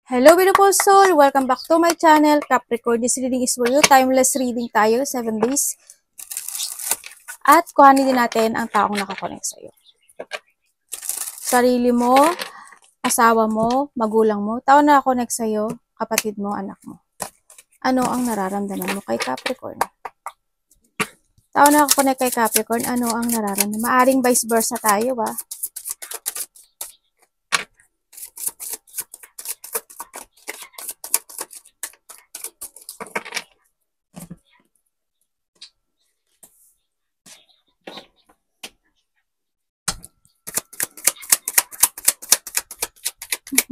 Hello beautiful soul! Welcome back to my channel, Capricorn. This reading is for you. Timeless reading tayo, 7 days. At kuhanin din natin ang taong nakakonect sa iyo. Sarili mo, asawa mo, magulang mo, taong nakakonect sa iyo, kapatid mo, anak mo. Ano ang nararamdaman mo kay Capricorn? Taong nakakonect kay Capricorn, ano ang nararamdaman? Maaring vice versa tayo ba?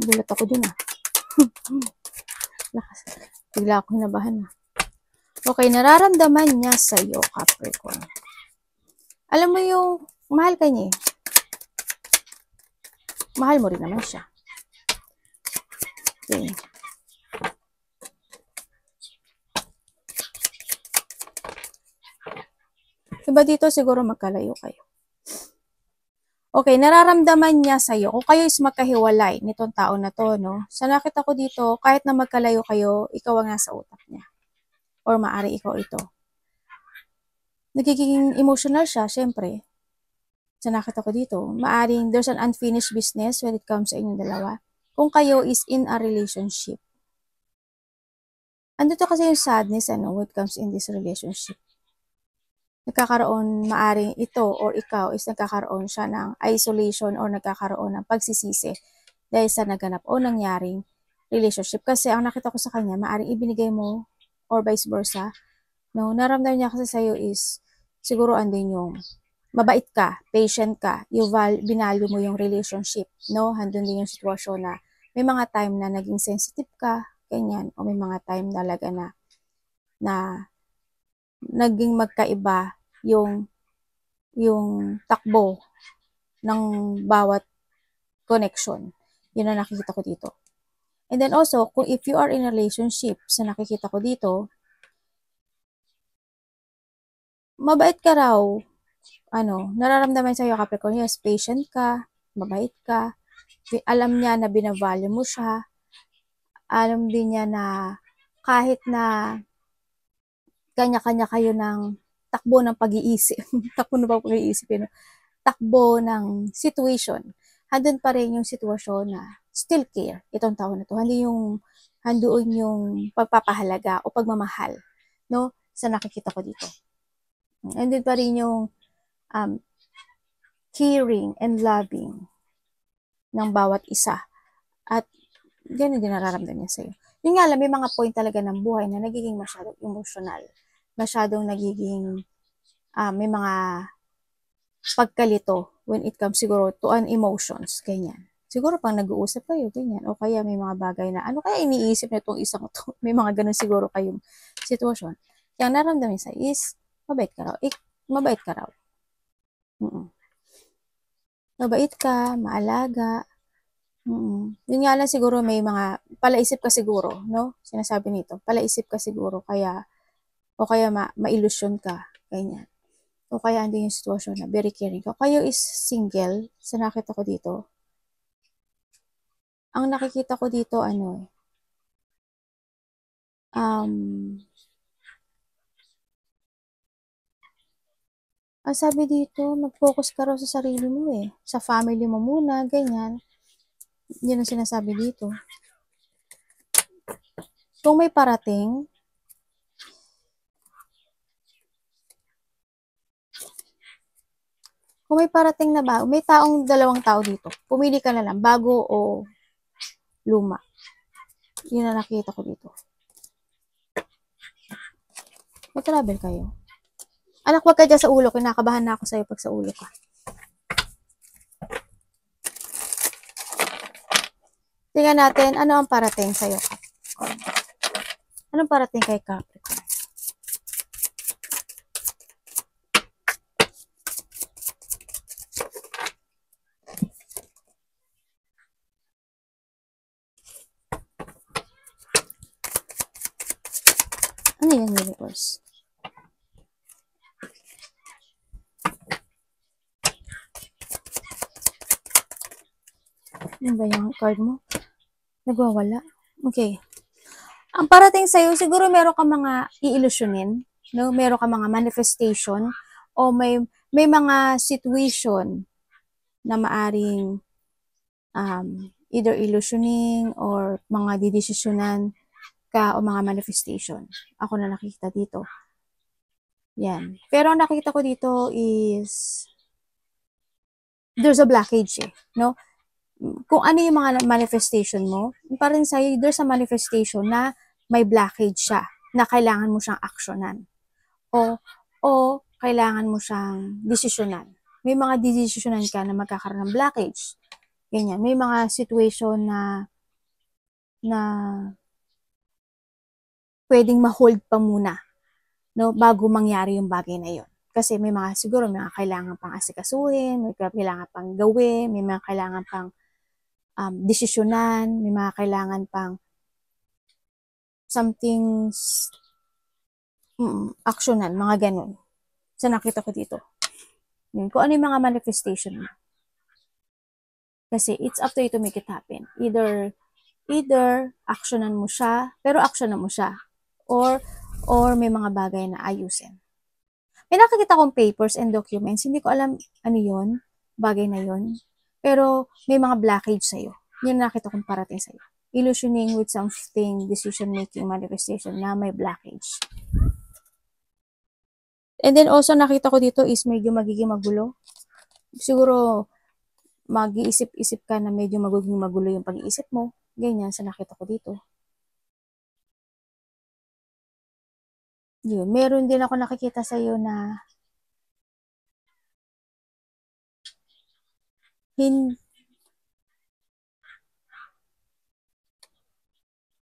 Gulat ako dun Lakas. Bigla ako hinabahan Okay, nararamdaman niya sa iyo, Capricorn. Alam mo yung mahal ka niya Mahal mo rin naman siya. Okay. Diba dito siguro magkalayo kayo. Okay, nararamdaman niya sa'yo. Kung kayo is magkahiwalay nitong tao na to, no? Sa nakita ko dito, kahit na magkalayo kayo, ikaw ang nasa utak niya. Or maari ikaw ito. Nagiging emotional siya, syempre. Sa nakita ko dito, maaring there's an unfinished business when it comes sa inyong dalawa. Kung kayo is in a relationship. Andito kasi yung sadness, when it comes in this relationship. Nagkakaroon, maaring ito or ikaw is nagkakaroon siya ng isolation or nagkakaroon ng pagsisisi dahil sa naganap o nangyaring relationship. Kasi ang nakita ko sa kanya, maaring ibinigay mo or vice versa. No? Naramdaman niya kasi sa'yo is siguro andin yung mabait ka, patient ka, binalyo mo yung relationship. No? Handun din yung sitwasyon na may mga time na naging sensitive ka, ganyan, o may mga time talaga na naging magkaiba yung takbo ng bawat connection. Yun ang nakikita ko dito. And then also, kung if you are in a relationship, sa nakikita ko dito, mabait ka raw. Nararamdaman sa'yo, Capricorn, yes, patient ka, mabait ka, alam niya na binavalue mo siya, alam din niya na kahit na kanya-kanya kayo ng takbo ng pag-iisip, takbo ng situation, handun pa rin yung sitwasyon na still care itong tao na to. Handoon yung pagpapahalaga o pagmamahal, no? Sa nakikita ko dito. Andun pa rin yung caring and loving ng bawat isa. At ganun din nararamdaman niya sa'yo. Yung nga lang, may mga point talaga ng buhay na nagiging masyadong emotional. Masyadong nagiging, may mga pagkalito when it comes siguro to an emotions, ganyan. Siguro pang nag-uusap kayo, ganyan. O kaya may mga bagay na, ano kaya iniisip na itong isang to? May mga ganun siguro kayong sitwasyon. Yung naramdaman sa is, mabait ka raw. Mabait ka raw. Mabait ka, maalaga. Yun nga lang siguro may mga, palaisip ka siguro, no? Sinasabi nito, palaisip ka siguro, o kaya mailusyon ka, ganyan. O kaya andun yung sitwasyon na very caring ka. Kayo is single, sa nakita ko dito. Ang nakikita ko dito, ang sabi dito, mag-focus ka raw sa sarili mo sa family mo muna, ganyan. Yun ang sinasabi dito. Kung may parating, na bago, may dalawang tao dito. Pumili ka na lang, bago o luma. Yun ang nakita ko dito. Mag-travel kayo. Anak, wag ka dyan sa ulo. Kinakabahan na ako sa'yo pag sa ulo ka. Tingnan natin, ano ang parating sa'yo, Capricorn? Anong parating kay Capricorn? Ano yan, universe? Ano ba yung card mo? Nagwawala. Okay. Ang parating sa'yo, siguro meron ka mga iilusyonin, no? Meron ka mga manifestation, o may mga situation na maaring either illusioning or mga didesisyonan ka o mga manifestation. Ako na nakikita dito. Yan. Pero ang nakita ko dito is there's a blockage no? Kung ano yung mga manifestation mo, parang sa'yo, there's a manifestation na may blockage siya, na kailangan mo siyang aksyonan. O kailangan mo siyang desisyonan. May mga desisyonan ka na magkakaroon ng blockage. Ganyan. May mga situation na pwedeng ma-hold pa muna, no, bago mangyari yung bagay na yun. Kasi may mga, siguro, may mga kailangan pang asikasuhin, may kailangan pang gawin, may mga kailangan pang desisyonan, may mga kailangan pang something aksyonan, mga ganun. So, nakita ko dito. Yun, kung ano yung mga manifestation mo. Kasi it's up to you to make it happen. Either aksyonan mo siya, pero aksyonan mo siya. Or may mga bagay na ayusin. May nakikita kong papers and documents. Hindi ko alam ano yun, bagay na yun. Pero may mga blockage sa'yo. Yun nakita kong parating sa'yo. Illusioning with something, decision-making, manifestation na may blockage. And then also nakita ko dito is medyo magiging magulo. Siguro mag-iisip-isip ka na medyo magiging magulo yung pag-iisip mo. Ganyan sa nakita ko dito. Yun. Meron din ako nakikita sa'yo na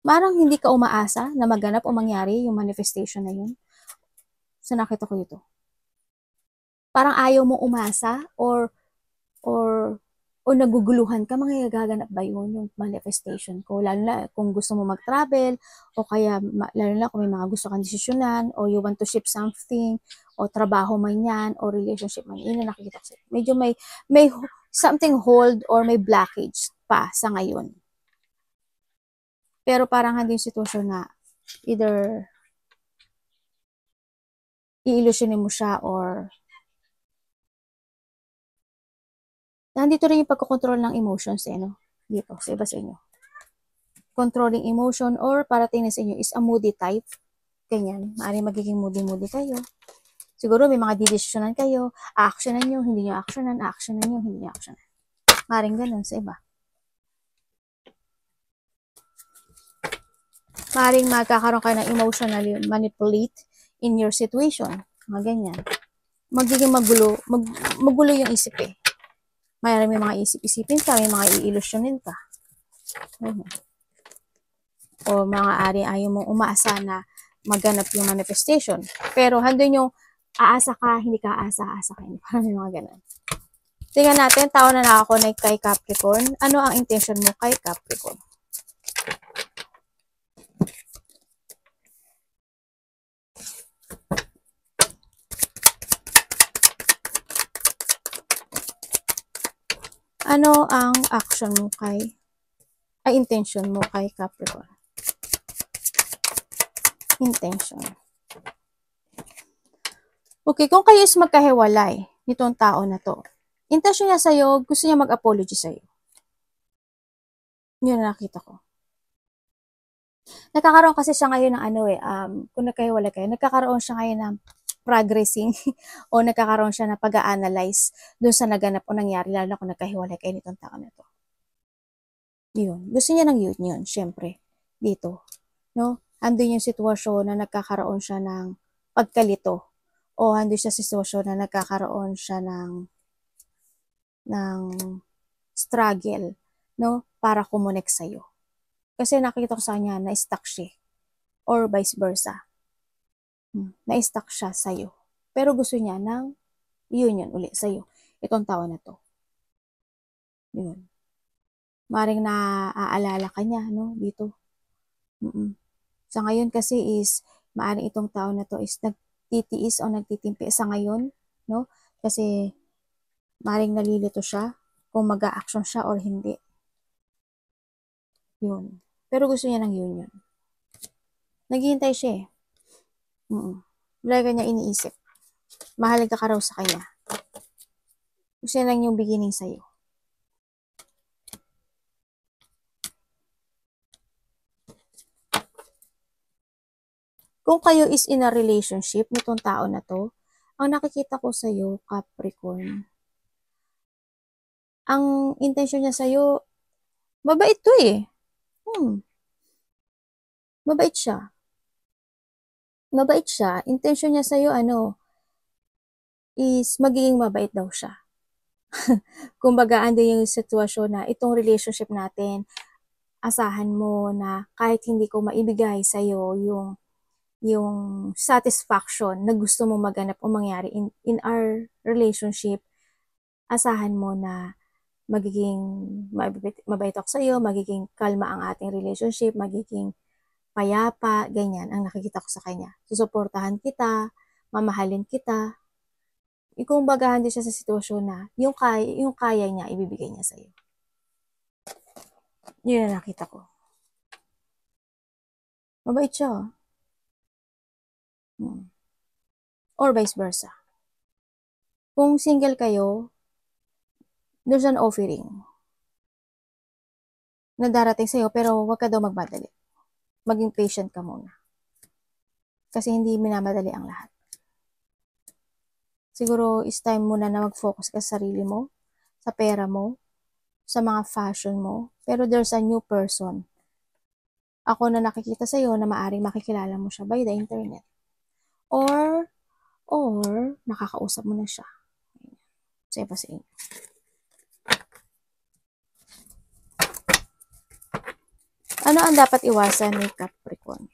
parang hindi ka umaasa na maganap o mangyari yung manifestation na yun. So, nakita ko dito. Parang ayaw mo umasa or naguguluhan ka, mga gaganap ba yun, yung manifestation ko? Lalo na kung gusto mo mag-travel, o kaya, lalo na kung may mga gusto kang desisyonan, o you want to ship something, o trabaho man yan, o relationship man, yun na nakikita ko. Medyo may something hold or may blockage pa sa ngayon. Pero parang hindi yung sitwasyon na either i-illusionin mo siya or nandito rin yung pagkocontrol ng emotions no? Dito, sa iba sa inyo. Controlling emotion or parating na sa inyo is a moody type. Ganyan. Maaaring magiging moody kayo. Siguro may mga didesisyonan kayo. A-actionan nyo, hindi nyo actionan. A-actionan nyo, hindi nyo actionan. Maaaring ganun sa iba. Maaaring magkakaroon kayo ng emotional manipulate in your situation. Mga ganyan. Magiging magulo yung isip May mga isip-isipin ka, may mga i-illusionin ka. O maaari ayaw mong umaasa na maganap yung manifestation. Pero handun yung aasa ka, hindi ka aasa ka. Parang may mga ganun. Tingnan natin, tao na nakakonect kay Capricorn. Ano ang intention mo kay Capricorn? Ano ang action mo intention mo kay Capricorn? Intention. Okay, kung kayo is magkahiwalay nitong tao na to, intention niya sa'yo, gusto niya mag-apology sa'yo. Yun na nakita ko. Nagkakaroon kasi siya ngayon ng kung nagkahiwalay kayo, nagkakaroon siya ngayon ng progressing o nagkakaroon siya na pag-a-analyze dun sa naganap o nangyari, lalo na kung nagkahiwalay kayo nitong tao na to. Yun. Gusto niya ng yun, syempre. Dito. No? Andun yung sitwasyon na nagkakaroon siya ng pagkalito o andun siya sa sitwasyon na nagkakaroon siya ng struggle, no? Para kumonek sa'yo. Kasi nakita ko sa kanya na stuck siya. Or vice versa. Na-stuck siya sa'yo. Pero gusto niya ng union ulit sa'yo. Itong tao na to. Yun. Maring naaalala ka niya, no? Dito. Sa ngayon kasi is, maaring itong tao na to is nagtitiis o nagtitimpi sa ngayon, no? Kasi, maring nalilito siya kung mag-a-action siya or hindi. Yun. Pero gusto niya ng union. Naghihintay siya eh. Wala kanya iniisip. Mahalaga ka raw sa kanya. Gusto niya lang yung beginning sa'yo. Kung kayo is in a relationship nitong tao na to, ang nakikita ko sa'yo, Capricorn, ang intention niya sa'yo, mabait to eh. Mabait siya. Mabait siya. Intention niya sa'yo, is magiging mabait daw siya. Kumbaga, ando yung sitwasyon na itong relationship natin, asahan mo na kahit hindi ko maibigay sa'yo yung satisfaction na gusto mong maganap o mangyari in our relationship, asahan mo na magiging mabait ako sa'yo, magiging kalma ang ating relationship, magiging payapa, ganyan ang nakikita ko sa kanya. Susuportahan kita, mamahalin kita. Kumbaga, hindi siya sa sitwasyon na yung kaya niya, ibibigay niya sa'yo. Yun ang nakita ko. Mabait siya. Or vice versa. Kung single kayo, there's an offering na darating sa'yo, pero wag ka daw magmadali. Maging patient ka muna. Kasi hindi minamadali ang lahat. Siguro is time muna na mag-focus ka sa sarili mo, sa pera mo, sa mga fashion mo. Pero there's a new person. Ako na nakikita sa'yo na maaring makikilala mo siya by the internet. Or nakakausap mo na siya. Sa iba sa inyo. Ano ang dapat iwasan ni Capricorn?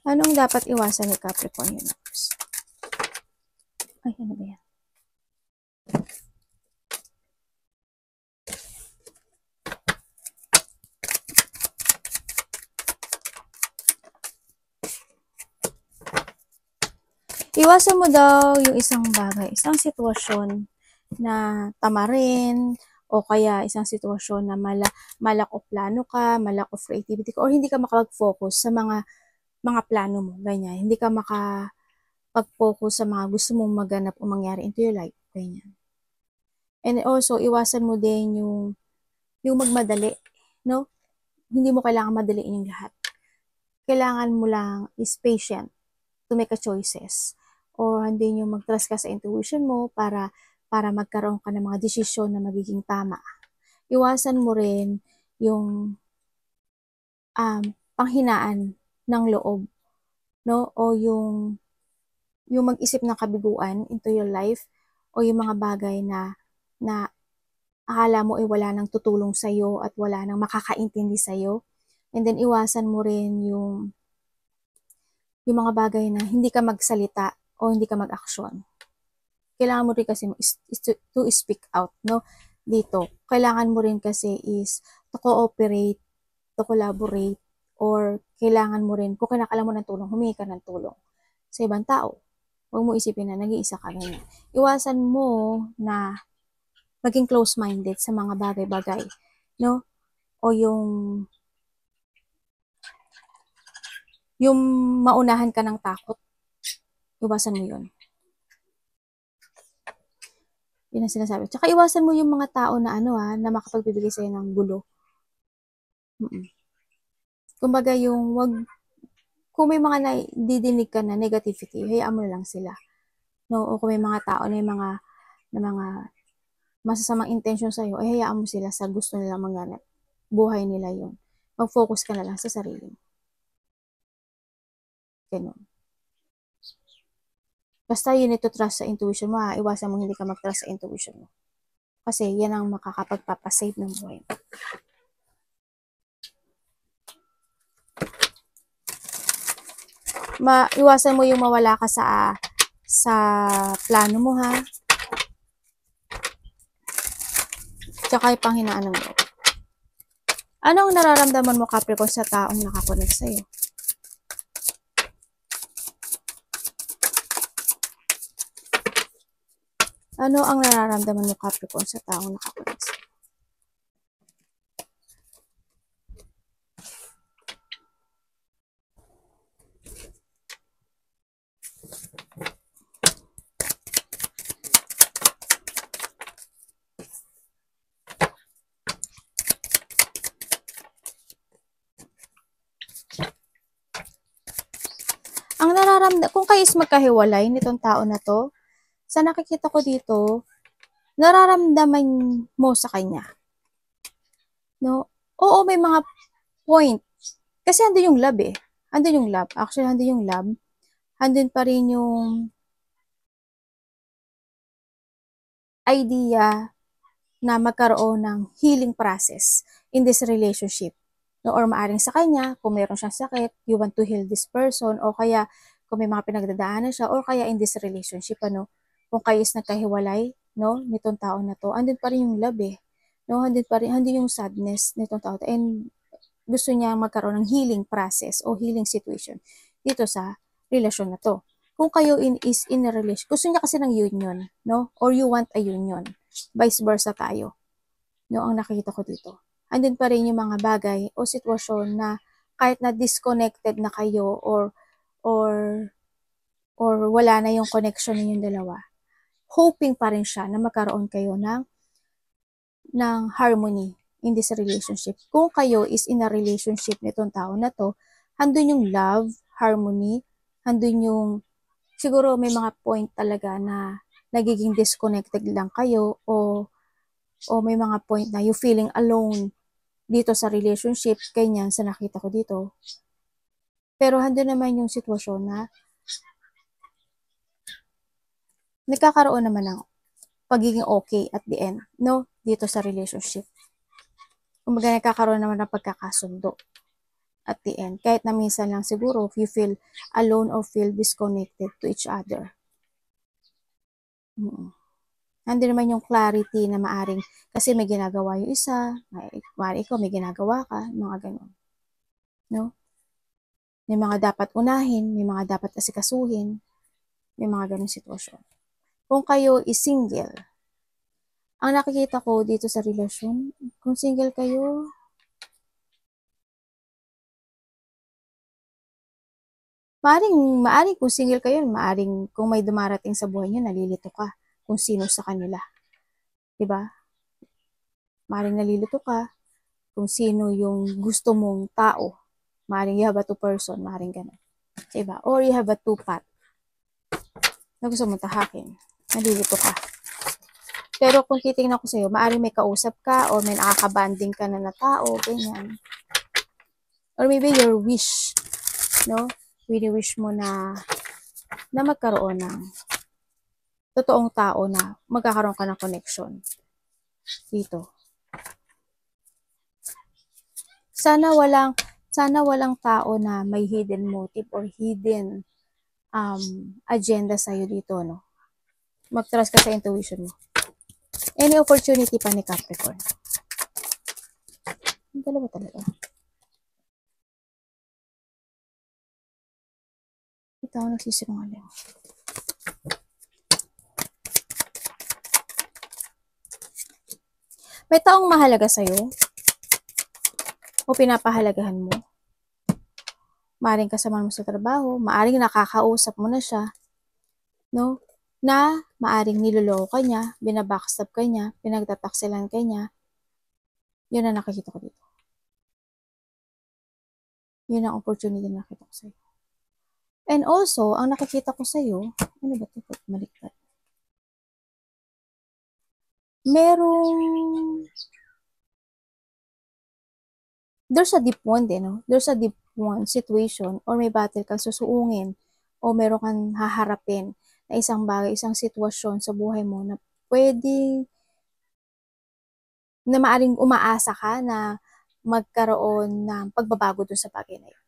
Anong dapat iwasan ni Capricorn Universe? Ay, ano ba yan? Iwasan mo daw yung isang bagay, isang sitwasyon na tamarin, o kaya isang sitwasyon na malak of plano ka, malak of creativity ka, or hindi ka makapag-focus sa mga plano mo, ganyan. Hindi ka makapag-focus sa mga gusto mong maganap o mangyari into your life, ganyan. And also, iwasan mo din yung magmadali, no? Hindi mo kailangan madaliin yung lahat. Kailangan mo lang is patient to make a choices. O hindi yung mag-trust ka sa intuition mo para magkaroon ka ng mga desisyon na magiging tama. Iwasan mo rin yung panghinaan ng loob, no? O yung mag-isip ng kabiguan into your life, o yung mga bagay na akala mo ay wala nang tutulong sa'yo at wala nang makakaintindi sa'yo. And then iwasan mo rin yung mga bagay na hindi ka magsalita o hindi ka mag-aksyon. Kailangan mo rin kasi to speak out, no? Dito. Kailangan mo rin kasi is to cooperate, to collaborate, or kailangan mo rin, kung kinakailangan mo ng tulong, humingi ka ng tulong sa ibang tao. Huwag mo isipin na nag-iisa ka ganyan. Iwasan mo na maging close-minded sa mga bagay-bagay, no? O yung maunahan ka ng takot. Iwasan mo yun. Yun ang sinasabi. Tsaka iwasan mo yung mga tao na na makapagbibigay sa'yo ng gulo. Kumbaga kung may mga didinig ka na negativity, hayaan mo lang sila. No? O kung may mga tao na mga masasamang intention sa'yo, ay hayaan mo sila sa gusto nilang manganap. Buhay nila yun. Mag-focus ka na lang sa sarili mo. Ganun. Basta you need to trust sa intuition mo, iwasan mo hindi ka mag-trust sa intuition mo. Kasi yan ang makakapagpapasave ng buhay mo. Iwasan mo yung mawala ka sa plano mo, ha? Tsaka yung panghinaan ng loob. Anong nararamdaman mo, Capricorn, sa taong nakakonect sa'yo? Ano ang nararamdaman mo, Capricorn, sa taong nakakonect sa'yo? Ang nararamdaman, kung kayo is magkahiwalay nitong tao na to, sa nakikita ko dito, nararamdaman mo sa kanya. No? Oo, may mga point. Kasi andun yung love eh. Andun yung love. Actually, andun yung love. Andun pa rin yung idea na magkaroon ng healing process in this relationship. No, or maaring sa kanya, kung meron siyang sakit, you want to heal this person, o kaya kung may mga pinagdadaanan siya, or kaya in this relationship, ano, kung kayo is nagkahiwalay, no, nitong tao na to, andun pa rin yung love eh. No, andun yung sadness nitong tao to, and gusto niya magkaroon ng healing process o healing situation dito sa relasyon na to. Kung kayo is in a relation, gusto niya kasi ng union, no? Or you want a union. Vice versa tayo. No, ang nakikita ko dito. Andun pa rin yung mga bagay o sitwasyon na kahit na disconnected na kayo or or wala na yung connection ninyong dalawa, hoping pa rin siya na magkaroon kayo ng harmony in this relationship. Kung kayo is in a relationship nitong tao na to, handun yung love, harmony, handun yung, siguro may mga point talaga na nagiging disconnected lang kayo o may mga point na you feeling alone dito sa relationship, ganyan sa nakita ko dito. Pero handun naman yung sitwasyon na nagkakaroon naman ng pagiging okay at the end, no? Dito sa relationship. Kumbaga nagkakaroon naman ng pagkakasundo at the end. Kahit na minsan lang siguro you feel alone or feel disconnected to each other. Nandun naman yung clarity na maaring kasi may ginagawa yung isa, maaring ikaw may ginagawa ka, mga ganun. No? May mga dapat unahin, may mga dapat asikasuhin, may mga ganun sitwasyon. Kung kayo is single, ang nakikita ko dito sa relasyon, kung single kayo, maaring kung single kayo, maaring kung may dumarating sa buhay niyo, nalilito ka kung sino sa kanila. Diba? Maaring nalilito ka kung sino yung gusto mong tao. Maaring you have a two person, maaring ganun. Diba? Or you have a two path na gusto mong tahakin. Nalilito ka. Pero kung titingnan ko sa'yo, maaring may kausap ka or may nakakabanding ka na tao, ganyan. Or maybe your wish, no? Wini-wish mo na magkaroon ng totoong tao na magkakaroon ka ng connection dito. Sana walang tao na may hidden motive or hidden agenda sa'yo dito, no? Mag-trust ka sa intuition mo. Any opportunity pa ni Capricorn. Ang dalawa talaga. Ito ako nagsisinungaling. May taong mahalaga sa'yo o pinapahalagahan mo. Maaring kasama mo sa trabaho, maaring nakakausap mo na siya, no? Na maaring niloloko ka niya, binabackstab ka niya, pinagtataksilan ka niya. Yun ang nakikita ko dito. Yun ang opportunity na nakita ko sa'yo. And also, ang nakikita ko sa'yo, ano ba ito? Maliktad. There's a deep one din, no? There's a deep one situation or may battle kang susuungin o meron kang haharapin na isang bagay, isang sitwasyon sa buhay mo na pwedeng na maaring umaasa ka na magkaroon ng pagbabago dun sa bagay na yun.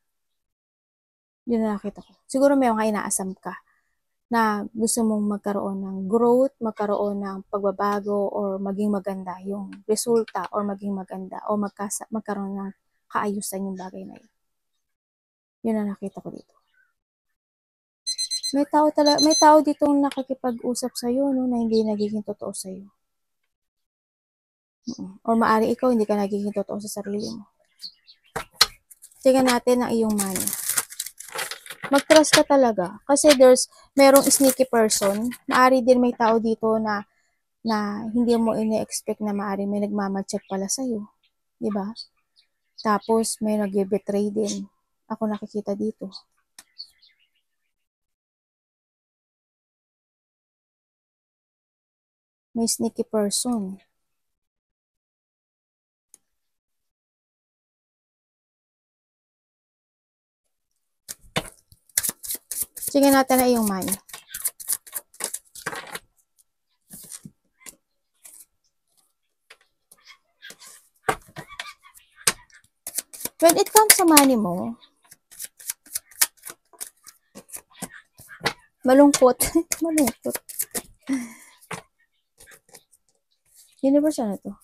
Yun na nakita ko. Siguro may mga inaasam ka na gusto mong magkaroon ng growth, magkaroon ng pagbabago, or maging maganda yung resulta, or maging maganda, o magkaroon ng kaayusan yung bagay na yun. Yun ang nakita ko dito. may tao ditong nakikipag-usap sa'yo, no, na hindi nagiging totoo sa'yo. Or maari ikaw hindi ka nagiging totoo sa sarili mo. Tingnan natin ang iyong money. Mag-trust ka talaga. Kasi merong sneaky person. Maari din may tao dito na hindi mo ine-expect na maari may nagmamacheck pala sa'yo. Diba? Tapos may nag-betray din. Ako nakikita dito. May sneaky person. Tingnan natin na iyong money. When it comes sa money mo, malungkot. Malungkot. Universe na to.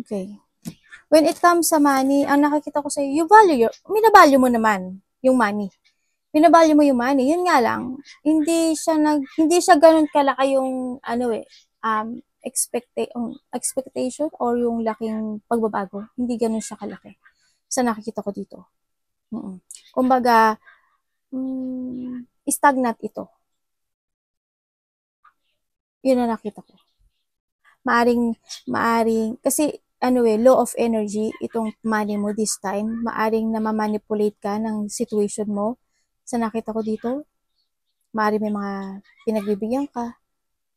Okay. When it comes sa money, ang nakikita ko sa'yo, minavalue mo naman yung money. Binavalue mo yung money. Yun nga lang, hindi siya ganun kalaki yung, expectation or yung laking pagbabago. Hindi ganun siya kalaki. Sa nakikita ko dito. Kumbaga, stagnant ito. Yun ang nakita ko. Maaring, kasi, law of energy, itong money mo this time, maaring namamanipulate ka ng situation mo. Sa nakita ko dito, maaring may mga pinagbibigyan ka,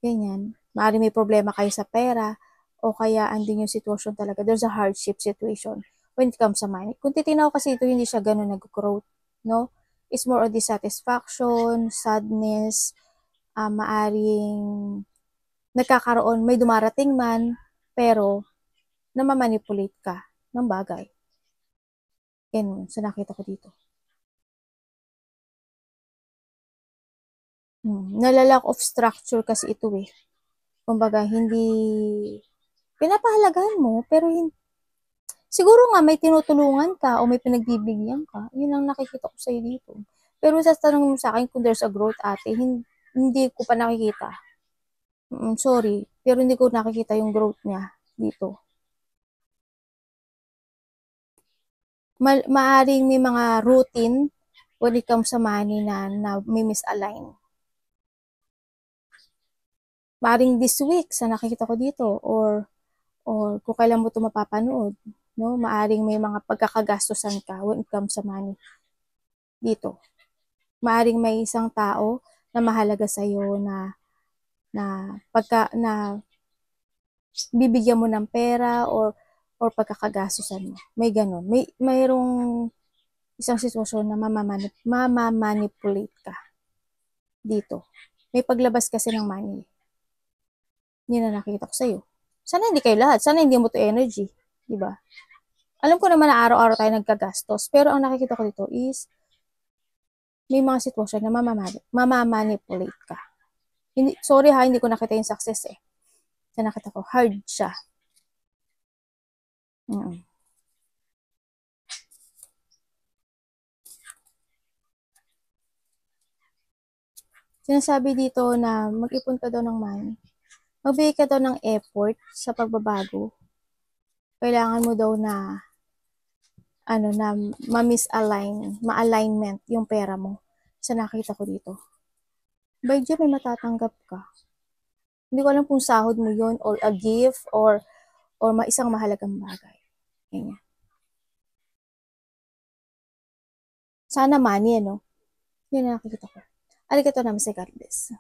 ganyan. Maaring may problema kayo sa pera, o kaya andin yung sitwasyon talaga. There's a hardship situation when it comes sa money. Kung titinaw kasi ito, hindi siya ganun nag-growth, no? It's more of dissatisfaction, sadness, maaring nagkakaroon, may dumarating man, pero namamanipulate ka ng bagay. Yan, sa nakita ko dito. Nalalack of structure kasi ito eh. Kumbaga, hindi pinapahalagahan mo, pero siguro nga may tinutulungan ka o may pinagbibigyan ka. Yun ang nakikita ko sa'yo dito. Pero sa tanong mo sa akin kung there's a growth ate, hindi ko pa nakikita. Sorry, pero hindi ko nakikita yung growth niya dito. Maaring may mga routine when it comes sa money na may misalign. Maaring this week sa nakikita ko dito or kung kailan mo ito mapapanood, no? Maaring may mga pagkakagastusan ka when it comes sa money dito. Maaring may isang tao na mahalaga sa iyo na bibigyan mo ng pera or pagkakagastusan mo. May ganun. Mayroong isang sitwasyon na mamamanipulate ka dito. May paglabas kasi ng money. Yun na nakita ko sa'yo. Sana hindi kayo lahat. Sana hindi mo to energy. Diba? Alam ko naman na araw-araw tayo nagkagastos. Pero ang nakikita ko dito is may mga sitwasyon na mamamanipulate ka. Sorry ha, hindi ko nakita yung success eh. Sa nakita ko, hard siya. Sinasabi dito na mag-ipon ka daw ng money. Magbigay ka daw ng effort sa pagbabago. Kailangan mo daw na ma-alignment yung pera mo. Sa nakita ko dito. By Diyo, may matatanggap ka. Hindi ko alam kung sahod mo yon or a gift or isang mahalagang bagay. Ganyan. Sana money, ano? Yun ang nakikita ko. Arigatou naman sa God bless.